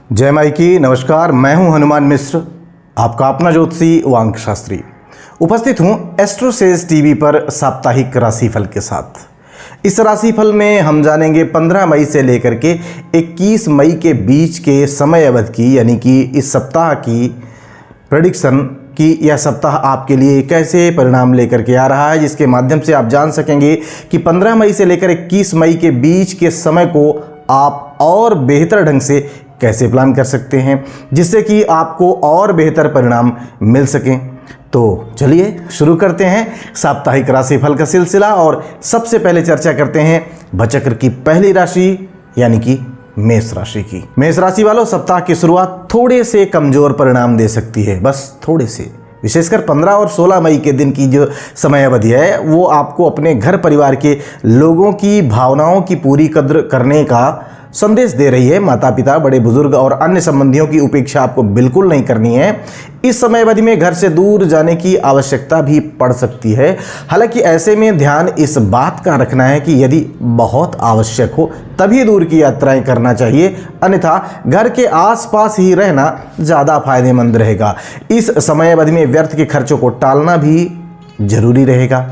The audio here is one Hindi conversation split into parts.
जय माई की। नमस्कार, मैं हूं हनुमान मिश्र, आपका अपना ज्योतिषी वांग शास्त्री। उपस्थित हूं एस्ट्रोसेज टीवी पर साप्ताहिक राशिफल के साथ। इस राशिफल में हम जानेंगे 15 मई से लेकर के 21 मई के बीच के समय अवधि की, यानी कि इस सप्ताह की प्रेडिक्शन कि यह सप्ताह आपके लिए कैसे परिणाम लेकर के आ रहा है, जिसके माध्यम से आप जान सकेंगे कि 15 मई से लेकर 21 मई के बीच के समय को आप और बेहतर ढंग से कैसे प्लान कर सकते हैं, जिससे कि आपको और बेहतर परिणाम मिल सकें। तो चलिए शुरू करते हैं साप्ताहिक राशिफल का सिलसिला और सबसे पहले चर्चा करते हैं भचक्र की पहली राशि यानी कि मेष राशि की। मेष राशि वालों, सप्ताह की शुरुआत थोड़े से कमजोर परिणाम दे सकती है, बस थोड़े से। विशेषकर 15 और 16 मई के दिन की जो समय अवधि है वो आपको अपने घर परिवार के लोगों की भावनाओं की पूरी कद्र करने का संदेश दे रही है। माता पिता, बड़े बुजुर्ग और अन्य संबंधियों की उपेक्षा आपको बिल्कुल नहीं करनी है। इस समय अवधि में घर से दूर जाने की आवश्यकता भी पड़ सकती है। हालांकि ऐसे में ध्यान इस बात का रखना है कि यदि बहुत आवश्यक हो तभी दूर की यात्राएं करना चाहिए, अन्यथा घर के आसपास ही रहना ज़्यादा फायदेमंद रहेगा। इस समय अवधि में व्यर्थ के खर्चों को टालना भी जरूरी रहेगा।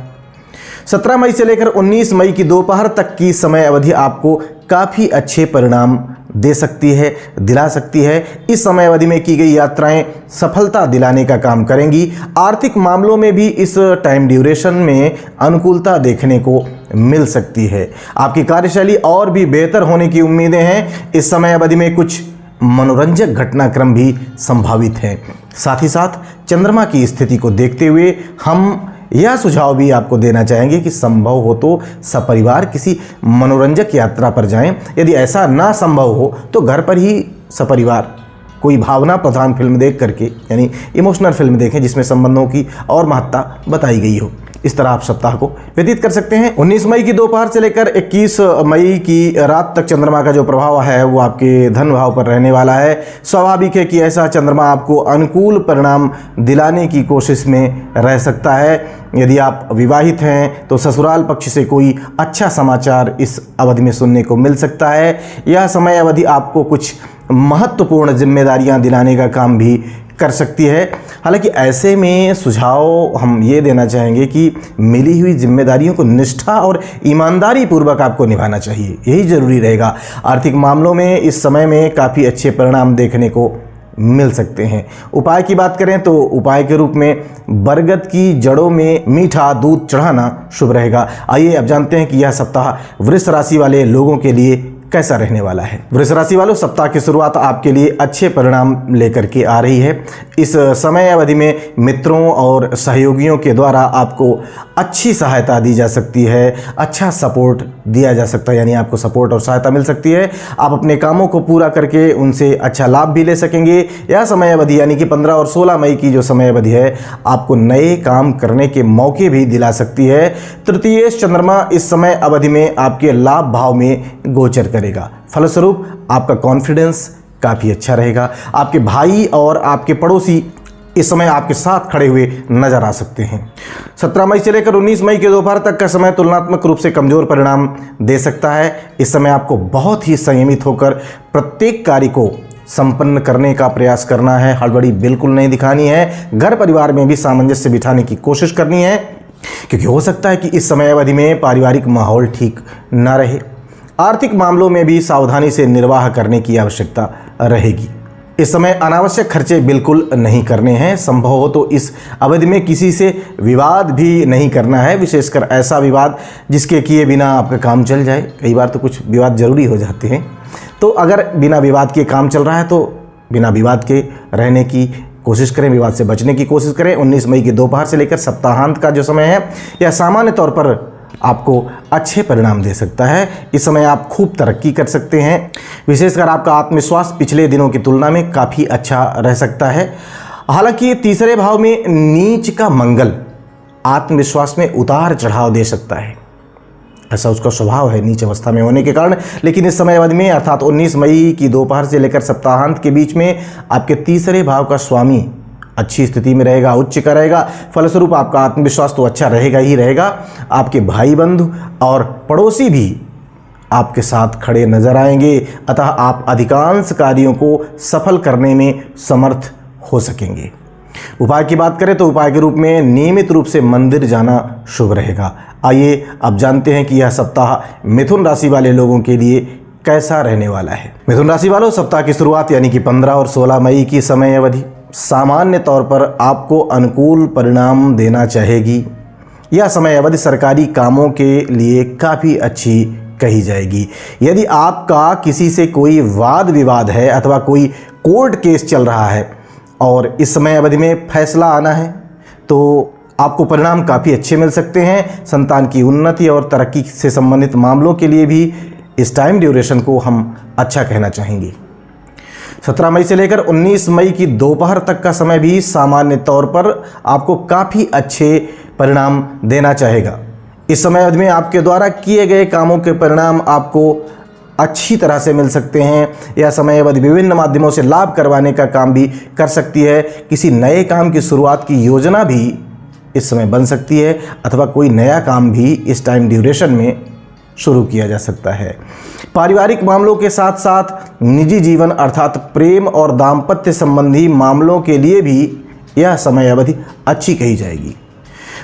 17 मई से लेकर 19 मई की दोपहर तक की समय अवधि आपको काफ़ी अच्छे परिणाम दिला सकती है। इस समय अवधि में की गई यात्राएं सफलता दिलाने का काम करेंगी। आर्थिक मामलों में भी इस टाइम ड्यूरेशन में अनुकूलता देखने को मिल सकती है। आपकी कार्यशैली और भी बेहतर होने की उम्मीदें हैं। इस समय अवधि में कुछ मनोरंजक घटनाक्रम भी संभावित हैं। साथ ही साथ चंद्रमा की स्थिति को देखते हुए हम यह सुझाव भी आपको देना चाहेंगे कि संभव हो तो सपरिवार किसी मनोरंजक यात्रा पर जाएं। यदि ऐसा ना संभव हो तो घर पर ही सपरिवार कोई भावना प्रधान फिल्म देख करके, यानी इमोशनल फिल्म देखें जिसमें संबंधों की और महत्ता बताई गई हो। इस तरह आप सप्ताह को व्यतीत कर सकते हैं। 19 मई की दोपहर से लेकर 21 मई की रात तक चंद्रमा का जो प्रभाव है वो आपके धन भाव पर रहने वाला है। स्वाभाविक है कि ऐसा चंद्रमा आपको अनुकूल परिणाम दिलाने की कोशिश में रह सकता है। यदि आप विवाहित हैं तो ससुराल पक्ष से कोई अच्छा समाचार इस अवधि में सुनने को मिल सकता है। यह समय अवधि आपको कुछ महत्वपूर्ण जिम्मेदारियां दिलाने का काम भी कर सकती है। हालांकि ऐसे में सुझाव हम ये देना चाहेंगे कि मिली हुई जिम्मेदारियों को निष्ठा और ईमानदारी पूर्वक आपको निभाना चाहिए, यही जरूरी रहेगा। आर्थिक मामलों में इस समय में काफ़ी अच्छे परिणाम देखने को मिल सकते हैं। उपाय की बात करें तो उपाय के रूप में बरगद की जड़ों में मीठा दूध चढ़ाना शुभ रहेगा। आइए अब जानते हैं कि यह सप्ताह वृष राशि वाले लोगों के लिए कैसा रहने वाला है। वृष राशि वालों, सप्ताह की शुरुआत आपके लिए अच्छे परिणाम लेकर के आ रही है। इस समय अवधि में मित्रों और सहयोगियों के द्वारा आपको अच्छी सहायता दी जा सकती है, अच्छा सपोर्ट दिया जा सकता है, यानी आपको सपोर्ट और सहायता मिल सकती है। आप अपने कामों को पूरा करके उनसे अच्छा लाभ भी ले सकेंगे। यह समय अवधि यानी कि 15 और 16 मई की जो समय अवधि है आपको नए काम करने के मौके भी दिला सकती है। तृतीय चंद्रमा इस समय अवधि में आपके लाभ भाव में गोचर करेगा। फलस्वरूप आपका कॉन्फिडेंस काफ़ी अच्छा रहेगा। आपके भाई और आपके पड़ोसी इस समय आपके साथ खड़े हुए नजर आ सकते हैं। 17 मई से लेकर 19 मई के दोपहर तक का समय तुलनात्मक रूप से कमजोर परिणाम दे सकता है। इस समय आपको बहुत ही संयमित होकर प्रत्येक कार्य को संपन्न करने का प्रयास करना है। हड़बड़ी बिल्कुल नहीं दिखानी है। घर परिवार में भी सामंजस्य बिठाने की कोशिश करनी है, क्योंकि हो सकता है कि इस समय अवधि में पारिवारिक माहौल ठीक न रहे। आर्थिक मामलों में भी सावधानी से निर्वाह करने की आवश्यकता रहेगी। इस समय अनावश्यक खर्चे बिल्कुल नहीं करने हैं। संभव हो तो इस अवधि में किसी से विवाद भी नहीं करना है, विशेषकर ऐसा विवाद जिसके किए बिना आपका काम चल जाए। कई बार तो कुछ विवाद जरूरी हो जाते हैं, तो अगर बिना विवाद के काम चल रहा है तो बिना विवाद के रहने की कोशिश करें, विवाद से बचने की कोशिश करें। 19 मई की दोपहर से लेकर सप्ताहांत का जो समय है यह सामान्य तौर पर आपको अच्छे परिणाम दे सकता है। इस समय आप खूब तरक्की कर सकते हैं। विशेषकर आपका आत्मविश्वास पिछले दिनों की तुलना में काफ़ी अच्छा रह सकता है। हालांकि तीसरे भाव में नीच का मंगल आत्मविश्वास में उतार चढ़ाव दे सकता है, ऐसा उसका स्वभाव है नीच अवस्था में होने के कारण। लेकिन इस समय अवधि में अर्थात 19 मई की दोपहर से लेकर सप्ताहांत के बीच में आपके तीसरे भाव का स्वामी अच्छी स्थिति में रहेगा, उच्च का रहेगा। फलस्वरूप आपका आत्मविश्वास तो अच्छा रहेगा ही रहेगा। आपके भाई बंधु और पड़ोसी भी आपके साथ खड़े नजर आएंगे, अतः आप अधिकांश कार्यों को सफल करने में समर्थ हो सकेंगे। उपाय की बात करें तो उपाय के रूप में नियमित रूप से मंदिर जाना शुभ रहेगा। आइए अब जानते हैं कि यह सप्ताह मिथुन राशि वाले लोगों के लिए कैसा रहने वाला है। मिथुन राशि वालों, सप्ताह की शुरुआत यानी कि 15 और 16 मई की समय अवधि सामान्य तौर पर आपको अनुकूल परिणाम देना चाहेगी। यह समय अवधि सरकारी कामों के लिए काफ़ी अच्छी कही जाएगी। यदि आपका किसी से कोई वाद विवाद है अथवा कोई कोर्ट केस चल रहा है और इस समय अवधि में फैसला आना है तो आपको परिणाम काफ़ी अच्छे मिल सकते हैं। संतान की उन्नति और तरक्की से संबंधित मामलों के लिए भी इस टाइम ड्यूरेशन को हम अच्छा कहना चाहेंगे। 17 मई से लेकर 19 मई की दोपहर तक का समय भी सामान्य तौर पर आपको काफ़ी अच्छे परिणाम देना चाहेगा। इस समय अवधि में आपके द्वारा किए गए कामों के परिणाम आपको अच्छी तरह से मिल सकते हैं। यह समय अवधि विभिन्न माध्यमों से लाभ करवाने का काम भी कर सकती है। किसी नए काम की शुरुआत की योजना भी इस समय बन सकती है अथवा कोई नया काम भी इस टाइम ड्यूरेशन में शुरू किया जा सकता है। पारिवारिक मामलों के साथ साथ निजी जीवन अर्थात प्रेम और दाम्पत्य संबंधी मामलों के लिए भी यह समय अवधि अच्छी कही जाएगी।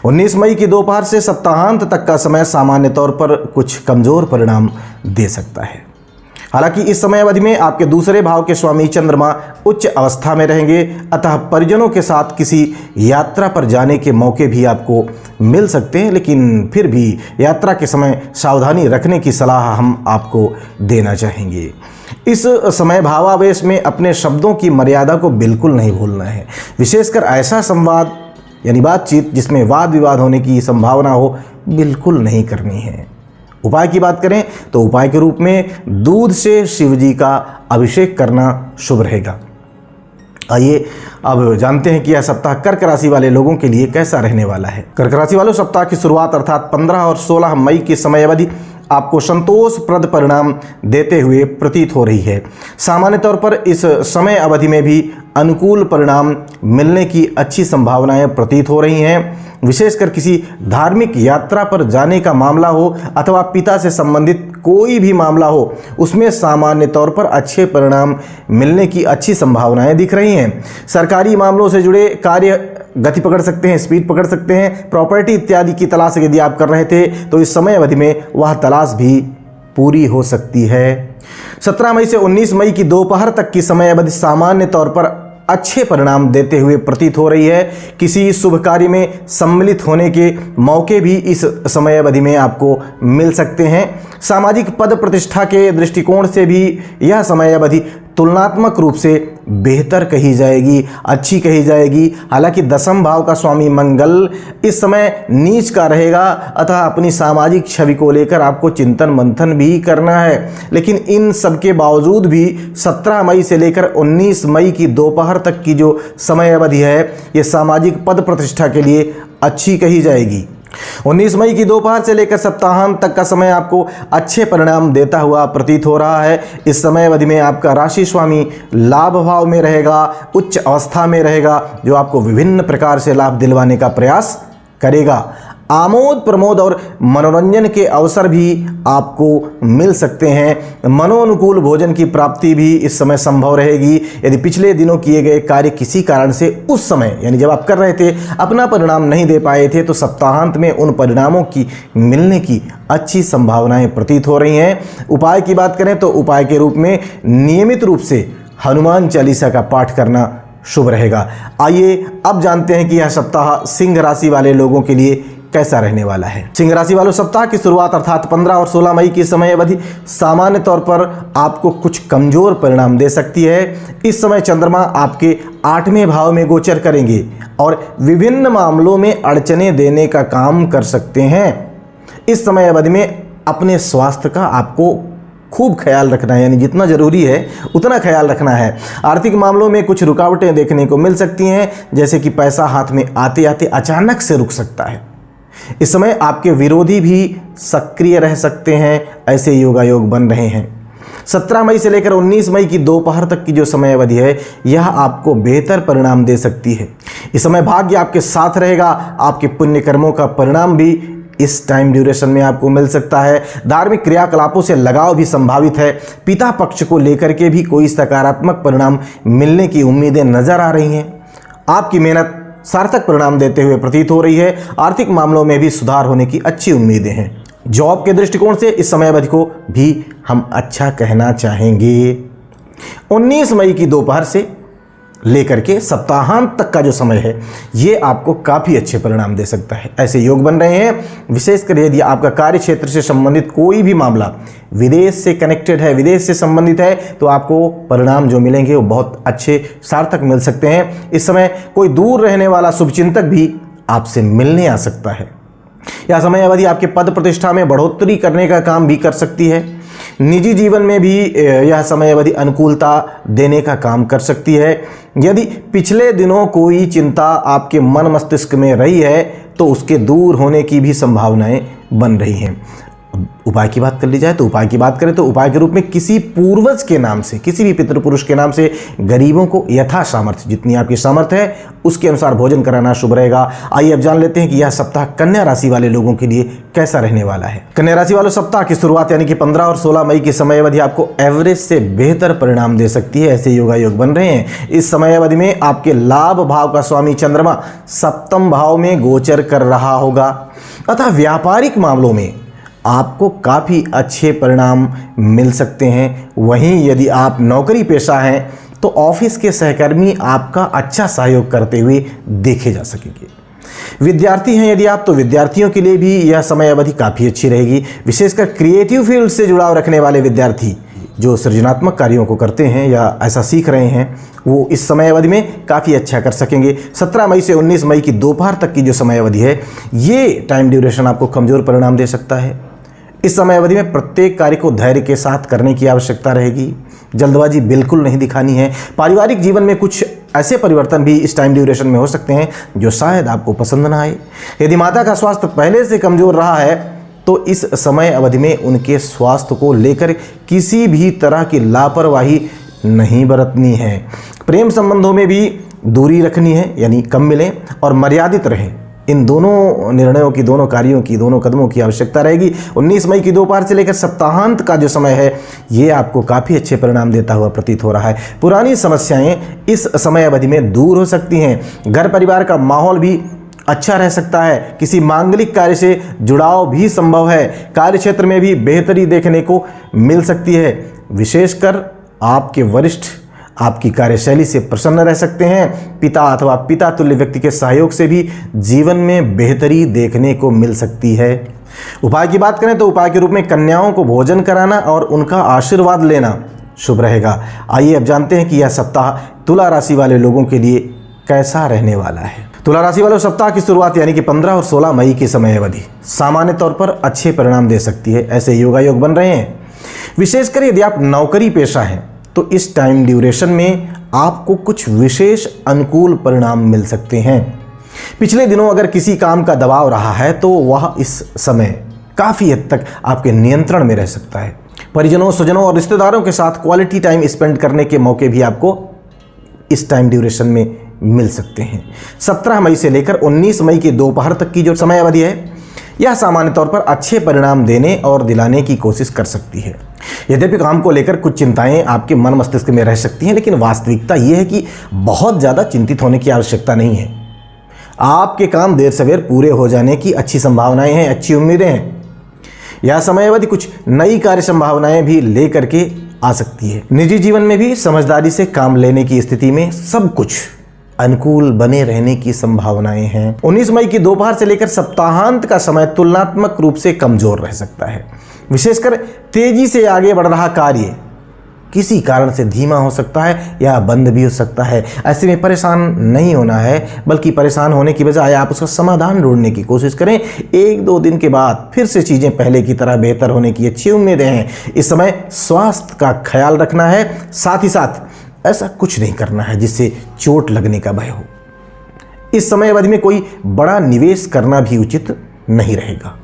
19 मई की दोपहर से सप्ताहांत तक का समय सामान्य तौर पर कुछ कमजोर परिणाम दे सकता है। हालांकि इस समय अवधि में आपके दूसरे भाव के स्वामी चंद्रमा उच्च अवस्था में रहेंगे, अतः परिजनों के साथ किसी यात्रा पर जाने के मौके भी आपको मिल सकते हैं, लेकिन फिर भी यात्रा के समय सावधानी रखने की सलाह हम आपको देना चाहेंगे। इस समय भावावेश में अपने शब्दों की मर्यादा को बिल्कुल नहीं भूलना है। विशेषकर ऐसा संवाद यानी बातचीत जिसमें वाद विवाद होने की संभावना हो बिल्कुल नहीं करनी है। उपाय की बात करें तो उपाय के रूप में दूध से शिव जी का अभिषेक करना शुभ रहेगा। आइए अब जानते हैं कि यह सप्ताह कर्क राशि वाले लोगों के लिए कैसा रहने वाला है। कर्क राशि वालों, सप्ताह की शुरुआत अर्थात 15 और 16 मई की समय अवधि आपको संतोषप्रद परिणाम देते हुए प्रतीत हो रही है। सामान्य तौर पर इस समय अवधि में भी अनुकूल परिणाम मिलने की अच्छी संभावनाएं प्रतीत हो रही हैं। विशेषकर किसी धार्मिक यात्रा पर जाने का मामला हो अथवा पिता से संबंधित कोई भी मामला हो, उसमें सामान्य तौर पर अच्छे परिणाम मिलने की अच्छी संभावनाएं दिख रही हैं। सरकारी मामलों से जुड़े कार्य गति पकड़ सकते हैं, स्पीड पकड़ सकते हैं। प्रॉपर्टी इत्यादि की तलाश यदि आप कर रहे थे तो इस समय अवधि में वह तलाश भी पूरी हो सकती है। 17 मई से 19 मई की दोपहर तक की समय अवधि सामान्य तौर पर अच्छे परिणाम देते हुए प्रतीत हो रही है। किसी शुभ कार्य में सम्मिलित होने के मौके भी इस समय अवधि में आपको मिल सकते हैं। सामाजिक पद प्रतिष्ठा के दृष्टिकोण से भी यह समय अवधि तुलनात्मक रूप से बेहतर कही जाएगी, अच्छी कही जाएगी। हालांकि दशम भाव का स्वामी मंगल इस समय नीच का रहेगा, अतः अपनी सामाजिक छवि को लेकर आपको चिंतन मंथन भी करना है। लेकिन इन सब के बावजूद भी 17 मई से लेकर 19 मई की दोपहर तक की जो समय अवधि है ये सामाजिक पद प्रतिष्ठा के लिए अच्छी कही जाएगी। 19 मई की दोपहर से लेकर सप्ताहांत तक का समय आपको अच्छे परिणाम देता हुआ प्रतीत हो रहा है। इस समय अवधि में आपका राशि स्वामी लाभ भाव में रहेगा, उच्च अवस्था में रहेगा, जो आपको विभिन्न प्रकार से लाभ दिलवाने का प्रयास करेगा। आमोद प्रमोद और मनोरंजन के अवसर भी आपको मिल सकते हैं। मनोनुकूल भोजन की प्राप्ति भी इस समय संभव रहेगी। यदि पिछले दिनों किए गए कार्य किसी कारण से उस समय यानी जब आप कर रहे थे अपना परिणाम नहीं दे पाए थे तो सप्ताहांत में उन परिणामों की मिलने की अच्छी संभावनाएं प्रतीत हो रही हैं। उपाय की बात करें तो उपाय के रूप में नियमित रूप से हनुमान चालीसा का पाठ करना शुभ रहेगा। आइए अब जानते हैं कि यह सप्ताह सिंह राशि वाले लोगों के लिए कैसा रहने वाला है। सिंह राशि वालों, सप्ताह की शुरुआत अर्थात 15 और 16 मई की समय अवधि सामान्य तौर पर आपको कुछ कमजोर परिणाम दे सकती है। इस समय चंद्रमा आपके 8वें भाव में गोचर करेंगे और विभिन्न मामलों में अड़चने देने का काम कर सकते हैं। इस समय अवधि में अपने स्वास्थ्य का आपको खूब ख्याल रखना है, यानी जितना ज़रूरी है उतना ख्याल रखना है। आर्थिक मामलों में कुछ रुकावटें देखने को मिल सकती हैं, जैसे कि पैसा हाथ में आते आते अचानक से रुक सकता है। इस समय आपके विरोधी भी सक्रिय रह सकते हैं, ऐसे योगायोग बन रहे हैं। 17 मई से लेकर 19 मई की दोपहर तक की जो समय अवधि है यह आपको बेहतर परिणाम दे सकती है। इस समय भाग्य आपके साथ रहेगा, आपके पुण्य कर्मों का परिणाम भी इस टाइम ड्यूरेशन में आपको मिल सकता है। धार्मिक क्रियाकलापों से लगाव भी संभावित है। पिता पक्ष को लेकर के भी कोई सकारात्मक परिणाम मिलने की उम्मीदें नजर आ रही हैं। आपकी मेहनत सार्थक परिणाम देते हुए प्रतीत हो रही है। आर्थिक मामलों में भी सुधार होने की अच्छी उम्मीदें हैं। जॉब के दृष्टिकोण से इस समय अवधि को भी हम अच्छा कहना चाहेंगे। 19 मई की दोपहर से लेकर के सप्ताहांत तक का जो समय है ये आपको काफ़ी अच्छे परिणाम दे सकता है। ऐसे योग बन रहे हैं, विशेषकर यदि आपका कार्य क्षेत्र से संबंधित कोई भी मामला विदेश से कनेक्टेड है, विदेश से संबंधित है, तो आपको परिणाम जो मिलेंगे वो बहुत अच्छे सार्थक मिल सकते हैं। इस समय कोई दूर रहने वाला शुभचिंतक भी आपसे मिलने आ सकता है। यह समय अवधि आपके पद प्रतिष्ठा में बढ़ोतरी करने का काम भी कर सकती है। निजी जीवन में भी यह समय अवधि अनुकूलता देने का काम कर सकती है। यदि पिछले दिनों कोई चिंता आपके मन मस्तिष्क में रही है तो उसके दूर होने की भी संभावनाएं बन रही हैं। उपाय की बात कर ली जाए तो उपाय की बात करें तो उपाय के रूप में किसी पूर्वज के नाम से, किसी भी पितृपुरुष के नाम से गरीबों को यथा सामर्थ्य, जितनी आपकी सामर्थ्य है उसके अनुसार भोजन कराना शुभ रहेगा। आइए अब जान लेते हैं कि यह सप्ताह कन्या राशि वाले लोगों के लिए कैसा रहने वाला है। कन्या राशि वालों, सप्ताह की शुरुआत यानी कि 15 और 16 मई की समय अवधि आपको एवरेज से बेहतर परिणाम दे सकती है। ऐसे योगायोग बन रहे हैं। इस समय अवधि में आपके लाभ भाव का स्वामी चंद्रमा सप्तम भाव में गोचर कर रहा होगा, अतः व्यापारिक मामलों में आपको काफ़ी अच्छे परिणाम मिल सकते हैं। वहीं यदि आप नौकरी पेशा हैं तो ऑफिस के सहकर्मी आपका अच्छा सहयोग करते हुए देखे जा सकेंगे। विद्यार्थी हैं यदि आप, तो विद्यार्थियों के लिए भी यह समय अवधि काफ़ी अच्छी रहेगी। विशेषकर क्रिएटिव फील्ड से जुड़ाव रखने वाले विद्यार्थी जो सृजनात्मक कार्यों को करते हैं या ऐसा सीख रहे हैं, वो इस समय अवधि में काफ़ी अच्छा कर सकेंगे। 17 मई से 19 मई की दोपहर तक की जो समय अवधि है ये टाइम ड्यूरेशन आपको कमज़ोर परिणाम दे सकता है। इस समय अवधि में प्रत्येक कार्य को धैर्य के साथ करने की आवश्यकता रहेगी। जल्दबाजी बिल्कुल नहीं दिखानी है। पारिवारिक जीवन में कुछ ऐसे परिवर्तन भी इस टाइम ड्यूरेशन में हो सकते हैं जो शायद आपको पसंद ना आए। यदि माता का स्वास्थ्य पहले से कमज़ोर रहा है तो इस समय अवधि में उनके स्वास्थ्य को लेकर किसी भी तरह की लापरवाही नहीं बरतनी है। प्रेम संबंधों में भी दूरी रखनी है, यानी कम मिलें और मर्यादित रहें। इन दोनों निर्णयों की, दोनों कार्यों की, दोनों कदमों की आवश्यकता रहेगी। 19 मई की दोपहर से लेकर सप्ताहांत का जो समय है ये आपको काफ़ी अच्छे परिणाम देता हुआ प्रतीत हो रहा है। पुरानी समस्याएं इस समय अवधि में दूर हो सकती हैं। घर परिवार का माहौल भी अच्छा रह सकता है। किसी मांगलिक कार्य से जुड़ाव भी संभव है। कार्य क्षेत्र में भी बेहतरी देखने को मिल सकती है। विशेषकर आपके वरिष्ठ आपकी कार्यशैली से प्रसन्न रह सकते हैं। पिता अथवा पिता तुल्य व्यक्ति के सहयोग से भी जीवन में बेहतरी देखने को मिल सकती है। उपाय की बात करें तो उपाय के रूप में कन्याओं को भोजन कराना और उनका आशीर्वाद लेना शुभ रहेगा। आइए अब जानते हैं कि यह सप्ताह तुला राशि वाले लोगों के लिए कैसा रहने वाला है। तुला राशि वालों, सप्ताह की शुरुआत यानी कि 15 और 16 मई की समय अवधि सामान्य तौर पर अच्छे परिणाम दे सकती है। ऐसे योगायोग बन रहे हैं। विशेषकर यदि आप नौकरी पेशा हैं तो इस टाइम ड्यूरेशन में आपको कुछ विशेष अनुकूल परिणाम मिल सकते हैं। पिछले दिनों अगर किसी काम का दबाव रहा है तो वह इस समय काफ़ी हद तक आपके नियंत्रण में रह सकता है। परिजनों, स्वजनों और रिश्तेदारों के साथ क्वालिटी टाइम स्पेंड करने के मौके भी आपको इस टाइम ड्यूरेशन में मिल सकते हैं। 17 मई से लेकर 19 मई की दोपहर तक की जो समय अवधि है यह सामान्य तौर पर अच्छे परिणाम देने और दिलाने की कोशिश कर सकती है। यद्यपि काम को लेकर कुछ चिंताएं आपके मन मस्तिष्क में रह सकती हैं, लेकिन वास्तविकता यह है कि बहुत ज़्यादा चिंतित होने की आवश्यकता नहीं है। आपके काम देर सवेर पूरे हो जाने की अच्छी संभावनाएं हैं, अच्छी उम्मीदें हैं। यह समय अवधि कुछ नई कार्य संभावनाएं भी ले करके आ सकती है। निजी जीवन में भी समझदारी से काम लेने की स्थिति में सब कुछ अनुकूल बने रहने की संभावनाएं हैं। 19 मई की दोपहर से लेकर सप्ताहांत का समय तुलनात्मक रूप से कमजोर रह सकता है। विशेषकर तेजी से आगे बढ़ रहा कार्य किसी कारण से धीमा हो सकता है या बंद भी हो सकता है। ऐसे में परेशान नहीं होना है, बल्कि परेशान होने की बजाय आप उसका समाधान ढूंढने की कोशिश करें। 1-2 दिन के बाद फिर से चीज़ें पहले की तरह बेहतर होने की अच्छी उम्मीदें हैं। इस समय स्वास्थ्य का ख्याल रखना है, साथ ही साथ ऐसा कुछ नहीं करना है जिससे चोट लगने का भय हो। इस समय अवधि में कोई बड़ा निवेश करना भी उचित नहीं रहेगा।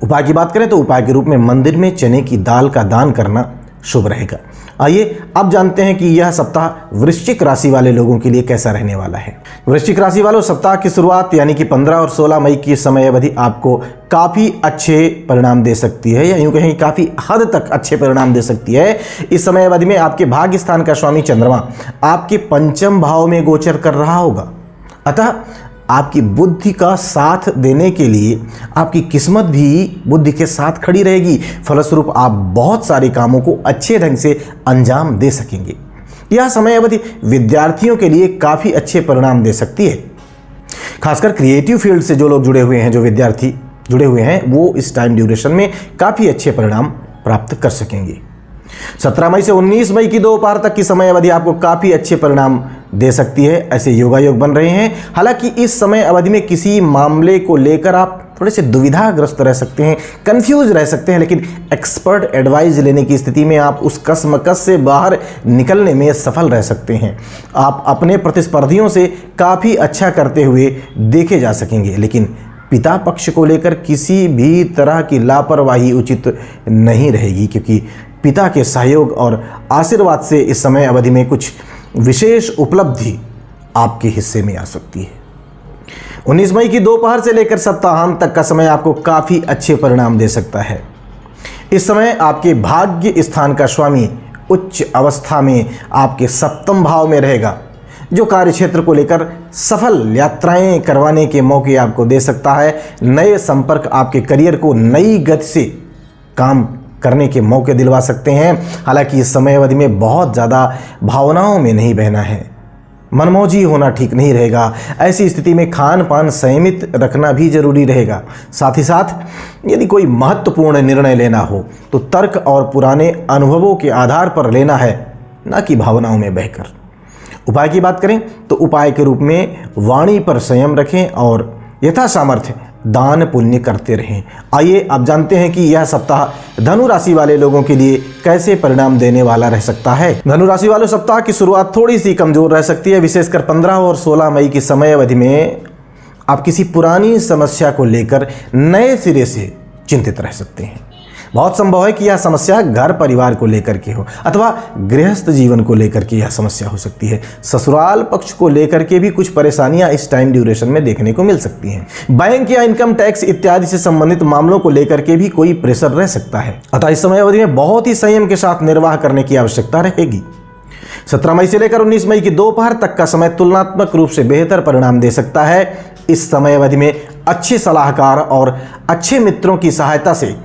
उपाय की बात करें तो उपाय के रूप में मंदिर में चने की दाल का दान करना शुभ रहेगा। आइए अब जानते हैं कि यह सप्ताह वृश्चिक राशि वाले लोगों के लिए कैसा रहने वाला है। वृश्चिक राशि वालों, सप्ताह की शुरुआत यानी कि 15 और 16 मई की समय अवधि आपको काफ़ी अच्छे परिणाम दे सकती है, या यूँ कहें काफ़ी हद तक अच्छे परिणाम दे सकती है। इस समय अवधि में आपके भाग्य स्थान का स्वामी चंद्रमा आपके पंचम भाव में गोचर कर रहा होगा, अतः आपकी बुद्धि का साथ देने के लिए आपकी किस्मत भी बुद्धि के साथ खड़ी रहेगी। फलस्वरूप आप बहुत सारे कामों को अच्छे ढंग से अंजाम दे सकेंगे। यह समय अवधि विद्यार्थियों के लिए काफ़ी अच्छे परिणाम दे सकती है। खासकर क्रिएटिव फील्ड से जो लोग जुड़े हुए हैं, जो विद्यार्थी जुड़े हुए हैं, वो इस टाइम ड्यूरेशन में काफ़ी अच्छे परिणाम प्राप्त कर सकेंगे। 17 मई से 19 मई की दोपहर तक की समय अवधि आपको काफ़ी अच्छे परिणाम दे सकती है। ऐसे योगायोग बन रहे हैं। हालांकि इस समय अवधि में किसी मामले को लेकर आप थोड़े से दुविधाग्रस्त रह सकते हैं, कंफ्यूज रह सकते हैं, लेकिन एक्सपर्ट एडवाइस लेने की स्थिति में आप उस कसमकस से बाहर निकलने में सफल रह सकते हैं। आप अपने प्रतिस्पर्धियों से काफ़ी अच्छा करते हुए देखे जा सकेंगे, लेकिन पिता पक्ष को लेकर किसी भी तरह की लापरवाही उचित नहीं रहेगी, क्योंकि पिता के सहयोग और आशीर्वाद से इस समय अवधि में कुछ विशेष उपलब्धि आपके हिस्से में आ सकती है। 19 मई की दोपहर से लेकर सप्ताहांत तक का समय आपको काफ़ी अच्छे परिणाम दे सकता है। इस समय आपके भाग्य स्थान का स्वामी उच्च अवस्था में आपके सप्तम भाव में रहेगा, जो कार्य क्षेत्र को लेकर सफल यात्राएं करवाने के मौके आपको दे सकता है। नए संपर्क आपके करियर को नई गति से काम करने के मौके दिलवा सकते हैं। हालांकि इस समय अवधि में बहुत ज़्यादा भावनाओं में नहीं बहना है, मनमौजी होना ठीक नहीं रहेगा। ऐसी स्थिति में खान पान संयमित रखना भी जरूरी रहेगा। साथ ही साथ यदि कोई महत्वपूर्ण निर्णय लेना हो तो तर्क और पुराने अनुभवों के आधार पर लेना है, न कि भावनाओं में बहकर। उपाय की बात करें तो उपाय के रूप में वाणी पर संयम रखें और यथा सामर्थ्य दान पुण्य करते रहें। आइए अब जानते हैं कि यह सप्ताह धनु राशि वाले लोगों के लिए कैसे परिणाम देने वाला रह सकता है। धनु राशि वालों, सप्ताह की शुरुआत थोड़ी सी कमजोर रह सकती है। विशेषकर 15 और 16 मई की समय अवधि में आप किसी पुरानी समस्या को लेकर नए सिरे से चिंतित रह सकते हैं। बहुत संभव है कि यह समस्या घर परिवार को लेकर के हो, अथवा गृहस्थ जीवन को लेकर के यह समस्या हो सकती है। ससुराल पक्ष को लेकर के भी कुछ परेशानियां इस टाइम ड्यूरेशन में देखने को मिल सकती हैं। बैंक या इनकम टैक्स इत्यादि से संबंधित मामलों को लेकर के भी कोई प्रेशर रह सकता है, अतः इस समय अवधि में बहुत ही संयम के साथ निर्वाह करने की आवश्यकता रहेगी। 17 मई से लेकर 19 मई की दोपहर तक का समय तुलनात्मक रूप से बेहतर परिणाम दे सकता है। इस समय अवधि में अच्छे सलाहकार और अच्छे मित्रों की सहायता से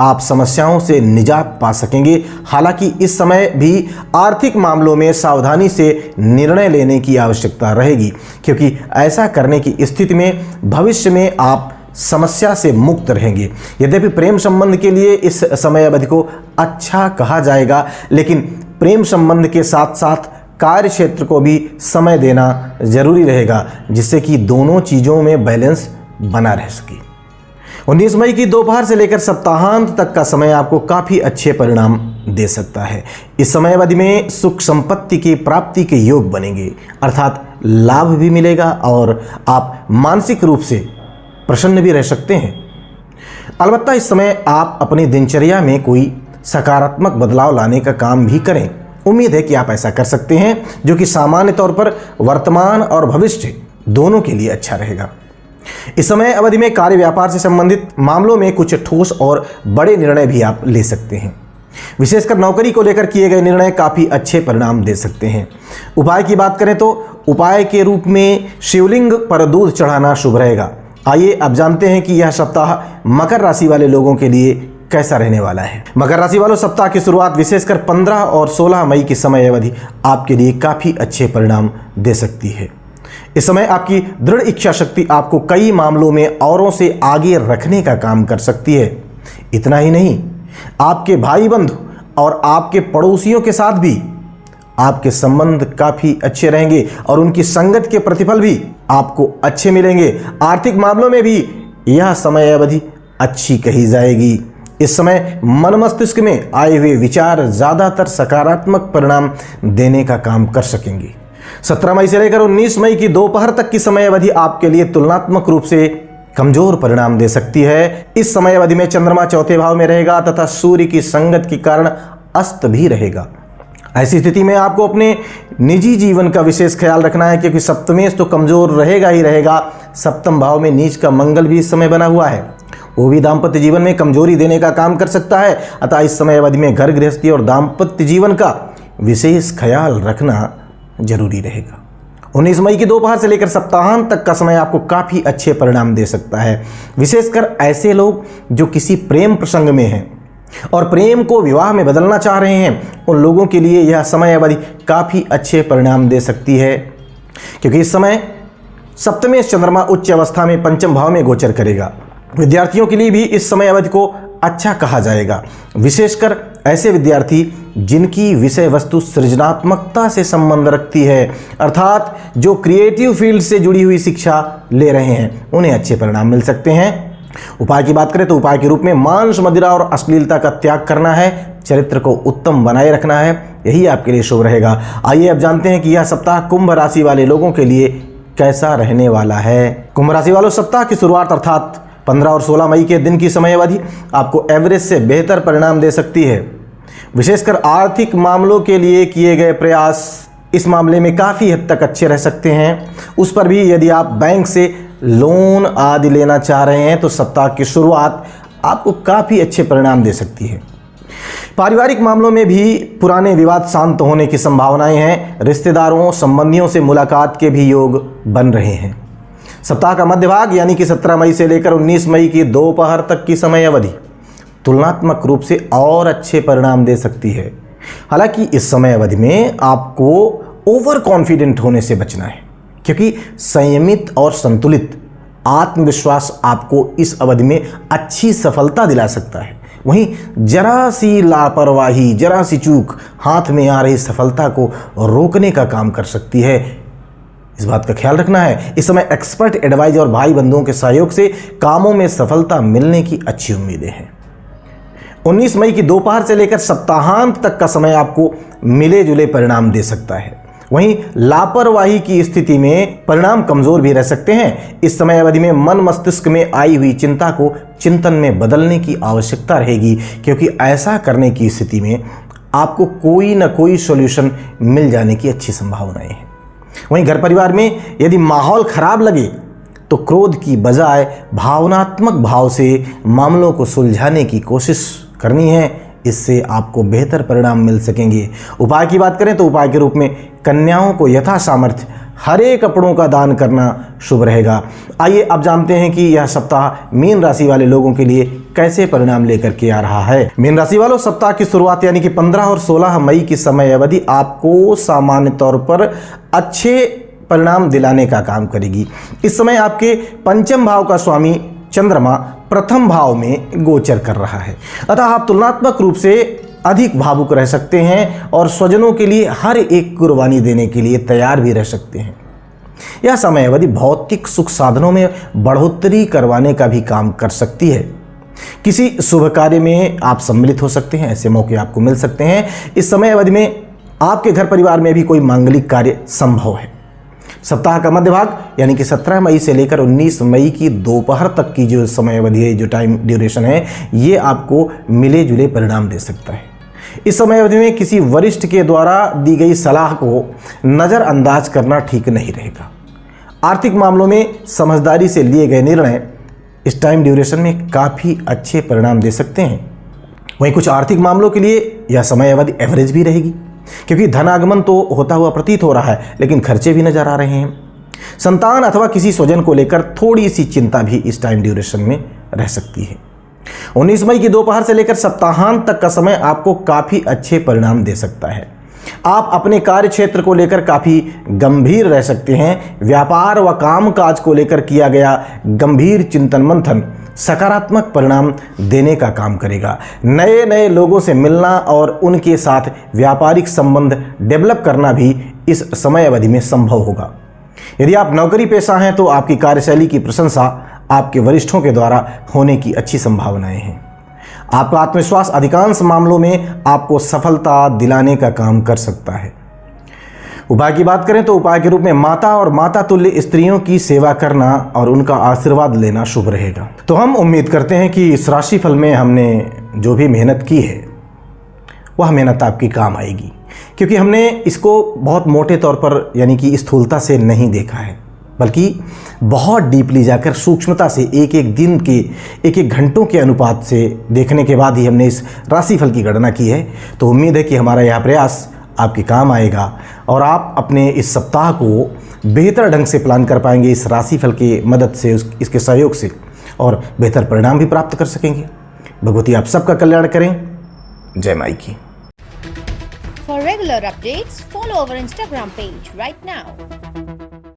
आप समस्याओं से निजात पा सकेंगे। हालांकि इस समय भी आर्थिक मामलों में सावधानी से निर्णय लेने की आवश्यकता रहेगी, क्योंकि ऐसा करने की स्थिति में भविष्य में आप समस्या से मुक्त रहेंगे। यद्यपि प्रेम संबंध के लिए इस समय अवधि को अच्छा कहा जाएगा, लेकिन प्रेम संबंध के साथ साथ कार्य क्षेत्र को भी समय देना जरूरी रहेगा, जिससे कि दोनों चीज़ों में बैलेंस बना रह सके। 19 मई की दोपहर से लेकर सप्ताहांत तक का समय आपको काफ़ी अच्छे परिणाम दे सकता है। इस समय अवधि में सुख संपत्ति की प्राप्ति के योग बनेंगे, अर्थात लाभ भी मिलेगा और आप मानसिक रूप से प्रसन्न भी रह सकते हैं। अलबत्ता इस समय आप अपनी दिनचर्या में कोई सकारात्मक बदलाव लाने का काम भी करें। उम्मीद है कि आप ऐसा कर सकते हैं, जो कि सामान्य तौर पर वर्तमान और भविष्य दोनों के लिए अच्छा रहेगा। इस समय अवधि में कार्य व्यापार से संबंधित मामलों में कुछ ठोस और बड़े निर्णय भी आप ले सकते हैं। विशेषकर नौकरी को लेकर किए गए निर्णय काफ़ी अच्छे परिणाम दे सकते हैं। उपाय की बात करें तो उपाय के रूप में शिवलिंग पर दूध चढ़ाना शुभ रहेगा। आइए अब जानते हैं कि यह सप्ताह मकर राशि वाले लोगों के लिए कैसा रहने वाला है। मकर राशि वालों, सप्ताह की शुरुआत विशेषकर 15 और 16 मई की समय अवधि आपके लिए काफ़ी अच्छे परिणाम दे सकती है। इस समय आपकी दृढ़ इच्छा शक्ति आपको कई मामलों में औरों से आगे रखने का काम कर सकती है। इतना ही नहीं, आपके भाई बंधु और आपके पड़ोसियों के साथ भी आपके संबंध काफ़ी अच्छे रहेंगे और उनकी संगत के प्रतिफल भी आपको अच्छे मिलेंगे। आर्थिक मामलों में भी यह समय अवधि अच्छी कही जाएगी। इस समय मन मस्तिष्क में आए हुए विचार ज़्यादातर सकारात्मक परिणाम देने का काम कर सकेंगे। 17 मई से लेकर 19 मई की दोपहर तक की समय अवधि आपके लिए तुलनात्मक रूप से कमजोर परिणाम दे सकती है। इस समय अवधि में चंद्रमा चौथे भाव में रहेगा तथा सूर्य की संगत के कारण अस्त भी रहेगा। ऐसी स्थिति में आपको अपने निजी जीवन का विशेष ख्याल रखना है, क्योंकि सप्तमेश तो कमजोर रहेगा ही रहेगा। सप्तम भाव में नीच का मंगल भी इस समय बना हुआ है, वो भी दाम्पत्य जीवन में कमजोरी देने का काम कर सकता है। अतः इस समय अवधि में घर गृहस्थी और दाम्पत्य जीवन का विशेष ख्याल रखना जरूरी रहेगा। 19 मई की दोपहर से लेकर सप्ताहांत तक का समय आपको काफ़ी अच्छे परिणाम दे सकता है। विशेषकर ऐसे लोग जो किसी प्रेम प्रसंग में हैं और प्रेम को विवाह में बदलना चाह रहे हैं, उन लोगों के लिए यह समय अवधि काफ़ी अच्छे परिणाम दे सकती है, क्योंकि इस समय सप्तमेश चंद्रमा उच्च अवस्था में पंचम भाव में गोचर करेगा। विद्यार्थियों के लिए भी इस समय अवधि को अच्छा कहा जाएगा। विशेषकर ऐसे विद्यार्थी जिनकी विषय वस्तु सृजनात्मकता से संबंध रखती है, अर्थात जो क्रिएटिव फील्ड से जुड़ी हुई शिक्षा ले रहे हैं, उन्हें अच्छे परिणाम मिल सकते हैं। उपाय की बात करें तो उपाय के रूप में मांस, मदिरा और अश्लीलता का त्याग करना है, चरित्र को उत्तम बनाए रखना है, यही आपके लिए शुभ रहेगा। आइए अब जानते हैं कि यह सप्ताह कुंभ राशि वाले लोगों के लिए कैसा रहने वाला है। कुंभ राशि वालों, सप्ताह की शुरुआत अर्थात 15 और 16 मई के दिन की समय अवधि आपको एवरेज से बेहतर परिणाम दे सकती है। विशेषकर आर्थिक मामलों के लिए किए गए प्रयास इस मामले में काफ़ी हद तक अच्छे रह सकते हैं। उस पर भी यदि आप बैंक से लोन आदि लेना चाह रहे हैं तो सप्ताह की शुरुआत आपको काफ़ी अच्छे परिणाम दे सकती है। पारिवारिक मामलों में भी पुराने विवाद शांत होने की संभावनाएं हैं। रिश्तेदारों, संबंधियों से मुलाकात के भी योग बन रहे हैं। सप्ताह का मध्य भाग यानी कि 17 मई से लेकर 19 मई की दोपहर तक की समय अवधि तुलनात्मक रूप से और अच्छे परिणाम दे सकती है। हालांकि इस समय अवधि में आपको ओवर कॉन्फिडेंट होने से बचना है, क्योंकि संयमित और संतुलित आत्मविश्वास आपको इस अवधि में अच्छी सफलता दिला सकता है। वहीं जरा सी लापरवाही, जरा सी चूक हाथ में आ रही सफलता को रोकने का काम कर सकती है। इस बात का ख्याल रखना है। इस समय एक्सपर्ट एडवाइज और भाई बंधुओं के सहयोग से कामों में सफलता मिलने की अच्छी उम्मीदें हैं। 19 मई की दोपहर से लेकर सप्ताहांत तक का समय आपको मिले जुले परिणाम दे सकता है। वहीं लापरवाही की स्थिति में परिणाम कमजोर भी रह सकते हैं। इस समय अवधि में मन मस्तिष्क में आई हुई चिंता को चिंतन में बदलने की आवश्यकता रहेगी, क्योंकि ऐसा करने की स्थिति में आपको कोई न कोई सॉल्यूशन मिल जाने की अच्छी संभावनाएं हैं। वहीं घर परिवार में यदि माहौल खराब लगे तो क्रोध की बजाय भावनात्मक भाव से मामलों को सुलझाने की कोशिश करनी है, इससे आपको बेहतर परिणाम मिल सकेंगे। उपाय की बात करें तो उपाय के रूप में कन्याओं को यथा सामर्थ्य हरे कपड़ों का दान करना शुभ रहेगा। आइए अब जानते हैं कि यह सप्ताह मीन राशि वाले लोगों के लिए कैसे परिणाम लेकर के आ रहा है। मीन राशि वालों, सप्ताह की शुरुआत यानी कि 15 और 16 मई की समय अवधि आपको सामान्य तौर पर अच्छे परिणाम दिलाने का काम करेगी। इस समय आपके पंचम भाव का स्वामी चंद्रमा प्रथम भाव में गोचर कर रहा है, अतः आप तुलनात्मक रूप से अधिक भावुक रह सकते हैं और स्वजनों के लिए हर एक कुर्बानी देने के लिए तैयार भी रह सकते हैं। यह समय अवधि भौतिक सुख साधनों में बढ़ोतरी करवाने का भी काम कर सकती है। किसी शुभ कार्य में आप सम्मिलित हो सकते हैं, ऐसे मौके आपको मिल सकते हैं। इस समय अवधि में आपके घर परिवार में भी कोई मांगलिक कार्य संभव है। सप्ताह का मध्य भाग यानी कि 17 मई से लेकर 19 मई की दोपहर तक की जो समय अवधि है, जो टाइम ड्यूरेशन है, ये आपको मिले जुले परिणाम दे सकता है। इस समय अवधि में किसी वरिष्ठ के द्वारा दी गई सलाह को नज़रअंदाज करना ठीक नहीं रहेगा। आर्थिक मामलों में समझदारी से लिए गए निर्णय इस टाइम ड्यूरेशन में काफ़ी अच्छे परिणाम दे सकते हैं। वहीं कुछ आर्थिक मामलों के लिए यह समय अवधि एवरेज भी रहेगी, क्योंकि धनागमन तो होता हुआ प्रतीत हो रहा है, लेकिन खर्चे भी नजर आ रहे हैं। संतान अथवा किसी स्वजन को लेकर थोड़ी सी चिंता भी इस टाइम ड्यूरेशन में रह सकती है। 19 मई की दोपहर से लेकर सप्ताहांत तक का समय आपको काफ़ी अच्छे परिणाम दे सकता है। आप अपने कार्य क्षेत्र को लेकर काफ़ी गंभीर रह सकते हैं। व्यापार व काम काज को लेकर किया गया गंभीर चिंतन मंथन सकारात्मक परिणाम देने का काम करेगा। नए नए लोगों से मिलना और उनके साथ व्यापारिक संबंध डेवलप करना भी इस समय अवधि में संभव होगा। यदि आप नौकरी पेशा हैं तो आपकी कार्यशैली की प्रशंसा आपके वरिष्ठों के द्वारा होने की अच्छी संभावनाएं हैं। आपका आत्मविश्वास अधिकांश मामलों में आपको सफलता दिलाने का काम कर सकता है। उपाय की बात करें तो उपाय के रूप में माता और माता तुल्य स्त्रियों की सेवा करना और उनका आशीर्वाद लेना शुभ रहेगा। तो हम उम्मीद करते हैं कि इस राशिफल में हमने जो भी मेहनत की है वह मेहनत आपकी काम आएगी, क्योंकि हमने इसको बहुत मोटे तौर पर यानी कि स्थूलता से नहीं देखा है, बल्कि बहुत डीपली जाकर सूक्ष्मता से एक एक दिन के एक एक घंटों के अनुपात से देखने के बाद ही हमने इस राशिफल की गणना की है। तो उम्मीद है कि हमारा यह प्रयास आपके काम आएगा और आप अपने इस सप्ताह को बेहतर ढंग से प्लान कर पाएंगे इस राशिफल की मदद से, इसके सहयोग से, और बेहतर परिणाम भी प्राप्त कर सकेंगे। भगवती आप सबका कल्याण करें। जय माई की। For regular updates, follow our Instagram page right now.